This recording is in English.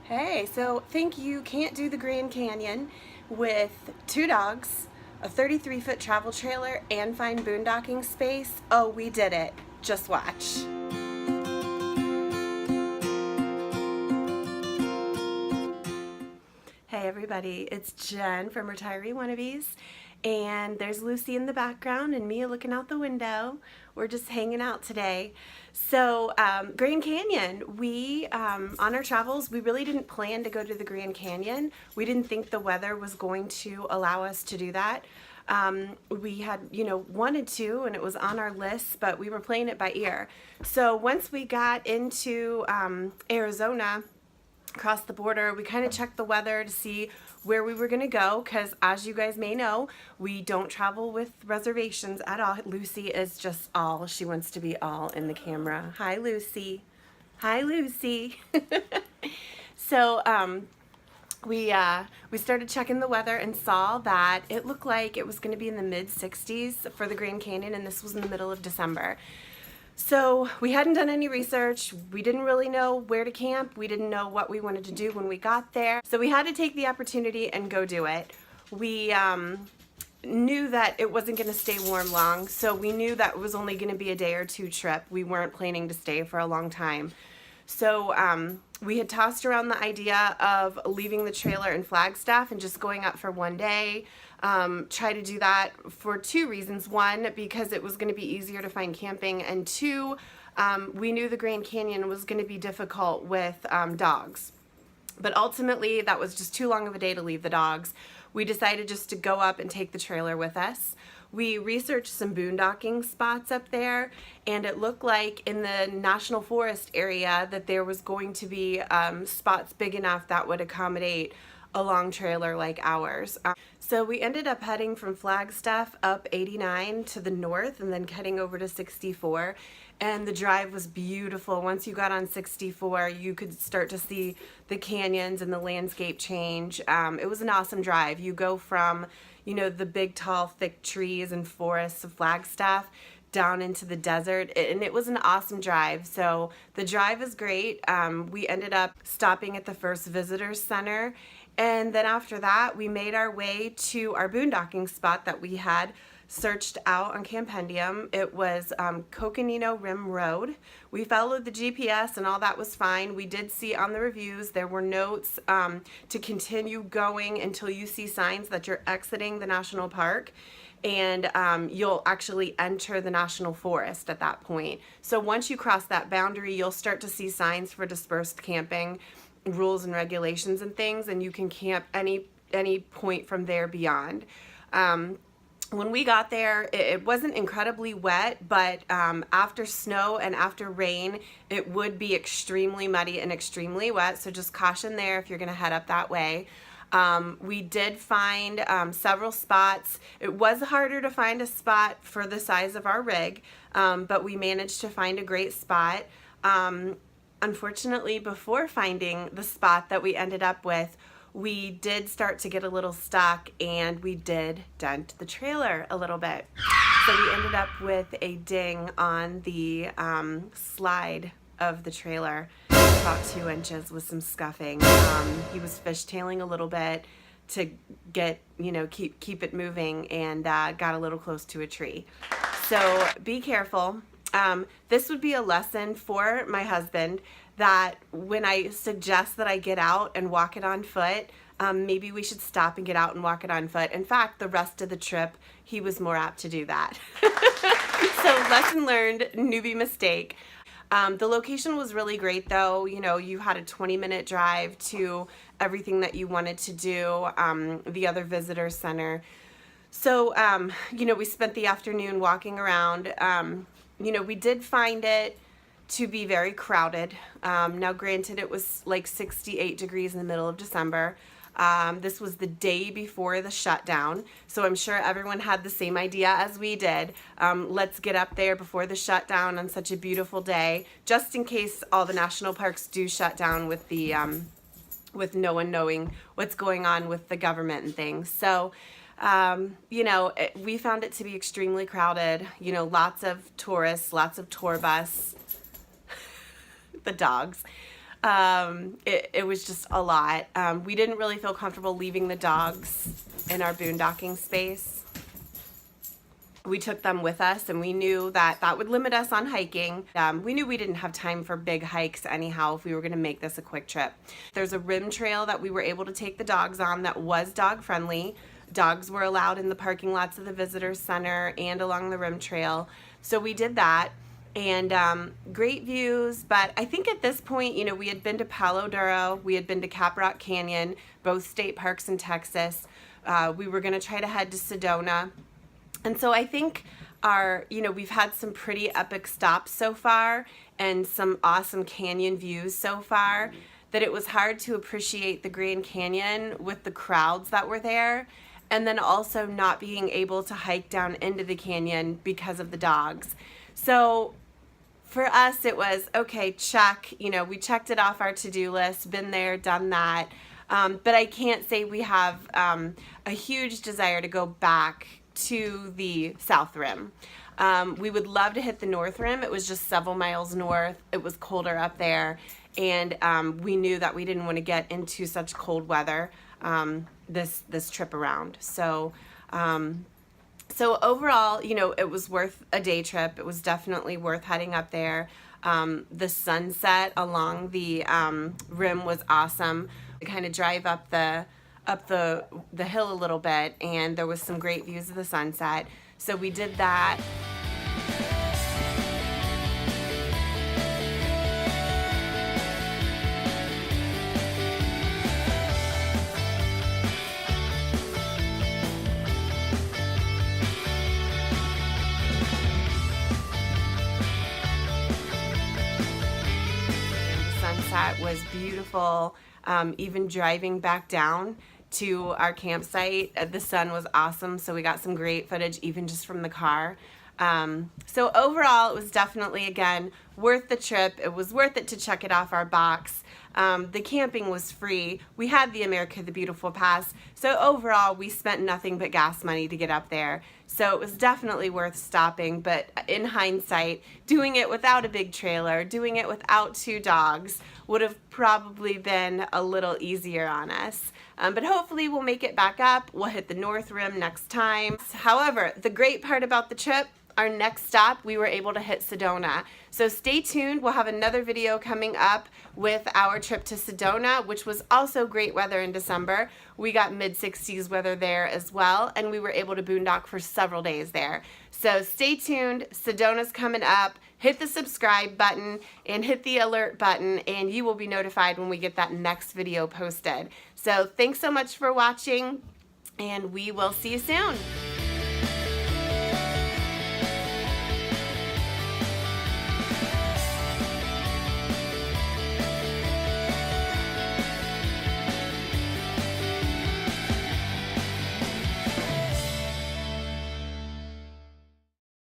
Hey, so think you can't do the Grand Canyon with 2 dogs, a 33-foot travel trailer, and find boondocking space? Oh, we did it. Just watch. Hey everybody, it's Jen from Retiree Wannabes, and there's Lucy in the background and Mia looking out the window. We're just hanging out today. So Grand Canyon, on our travels, we really didn't plan to go to the Grand Canyon. We didn't think the weather was going to allow us to do that. We had, wanted to, and it was on our list, but we were playing it by ear. So once we got into Arizona, across the border, we kind of checked the weather to see where we were going to go, because as you guys may know, we don't travel with reservations at all. Lucy is just all, she wants to be all in the camera. Hi Lucy. Hi Lucy. So we started checking the weather and saw that it looked like it was going to be in the mid-60s for the Grand Canyon, and this was in the middle of December. So we hadn't done any research. We didn't really know where to camp. We didn't know what we wanted to do when we got there. So we had to take the opportunity and go do it. We knew that it wasn't going to stay warm long, so we knew that it was only going to be a day or two trip. We weren't planning to stay for a long time. So we had tossed around the idea of leaving the trailer in Flagstaff and just going up for one day. Try to do that for two reasons. One, because it was going to be easier to find camping, and two, we knew the Grand Canyon was going to be difficult with dogs. But ultimately, that was just too long of a day to leave the dogs. We decided just to go up and take the trailer with us. We researched some boondocking spots up there, and it looked like in the National Forest area that there was going to be spots big enough that would accommodate a long trailer like ours. So we ended up heading from Flagstaff up 89 to the north and then heading over to 64. And the drive was beautiful. Once you got on 64, you could start to see the canyons and the landscape change. It was an awesome drive. You go from, the big, tall, thick trees and forests of Flagstaff down into the desert, and it was an awesome drive. So the drive is great. We ended up stopping at the first visitors center, and then after that we made our way to our boondocking spot that we had searched out on Campendium. It was Coconino Rim Road. We followed the GPS and all that was fine. We did see on the reviews there were notes to continue going until you see signs that you're exiting the national park, and you'll actually enter the national forest at that point. So once you cross that boundary, you'll start to see signs for dispersed camping rules and regulations and things, and you can camp any point from there beyond. When we got there, it wasn't incredibly wet, but after snow and after rain, it would be extremely muddy and extremely wet, so just caution there if you're going to head up that way. We did find several spots. It was harder to find a spot for the size of our rig, but we managed to find a great spot. Unfortunately, before finding the spot that we ended up with, we did start to get a little stuck, and we did dent the trailer a little bit. So we ended up with a ding on the slide of the trailer, about 2 inches, with some scuffing. He was fishtailing a little bit to get, keep it moving, and got a little close to a tree. So be careful. This would be a lesson for my husband, that when I suggest that I get out and walk it on foot, maybe we should stop and get out and walk it on foot. In fact, the rest of the trip, he was more apt to do that. So lesson learned, newbie mistake. The location was really great though. You had a 20-minute drive to everything that you wanted to do, the other visitor center. So, we spent the afternoon walking around. We did find it to be very crowded. Now granted, it was like 68 degrees in the middle of December. This was the day before the shutdown, so I'm sure everyone had the same idea as we did. Let's get up there before the shutdown on such a beautiful day, just in case all the national parks do shut down with the with no one knowing what's going on with the government and things. So we found it to be extremely crowded. Lots of tourists, lots of tour bus, the dogs. It was just a lot. We didn't really feel comfortable leaving the dogs in our boondocking space. We took them with us, and we knew that that would limit us on hiking. We knew we didn't have time for big hikes anyhow if we were going to make this a quick trip. There's a rim trail that we were able to take the dogs on that was dog friendly. Dogs were allowed in the parking lots of the visitors center and along the rim trail. So we did that, and great views. But I think at this point, you know, we had been to Palo Duro, we had been to Caprock Canyon, both state parks in Texas. We were going to try to head to Sedona. And so I think we've had some pretty epic stops so far and some awesome canyon views so far that it was hard to appreciate the Grand Canyon with the crowds that were there, and then also not being able to hike down into the canyon because of the dogs. So for us, it was, okay, check, we checked it off our to-do list, been there, done that. But I can't say we have a huge desire to go back to the South Rim. We would love to hit the North Rim. It was just several miles north. It was colder up there, and we knew that we didn't want to get into such cold weather this trip around. So overall, it was worth a day trip. It was definitely worth heading up there. The sunset along the rim was awesome. We kind of drive up the hill a little bit, and there was some great views of the sunset. So we did that. The sunset was beautiful. Even driving back down to our campsite, the sun was awesome, so we got some great footage even just from the car. So overall, it was definitely, again, worth the trip. It was worth it to check it off our box. The camping was free. We had the America the Beautiful pass, so overall we spent nothing but gas money to get up there. So it was definitely worth stopping, but in hindsight, doing it without a big trailer, doing it without 2 dogs would have probably been a little easier on us. But hopefully we'll make it back up. We'll hit the North Rim next time. However, the great part about the trip, our next stop, we were able to hit Sedona. So stay tuned. We'll have another video coming up with our trip to Sedona, which was also great weather in December. We got mid-60s weather there as well, and we were able to boondock for several days there. So stay tuned. Sedona's coming up. Hit the subscribe button and hit the alert button, and you will be notified when we get that next video posted. So thanks so much for watching, and we will see you soon.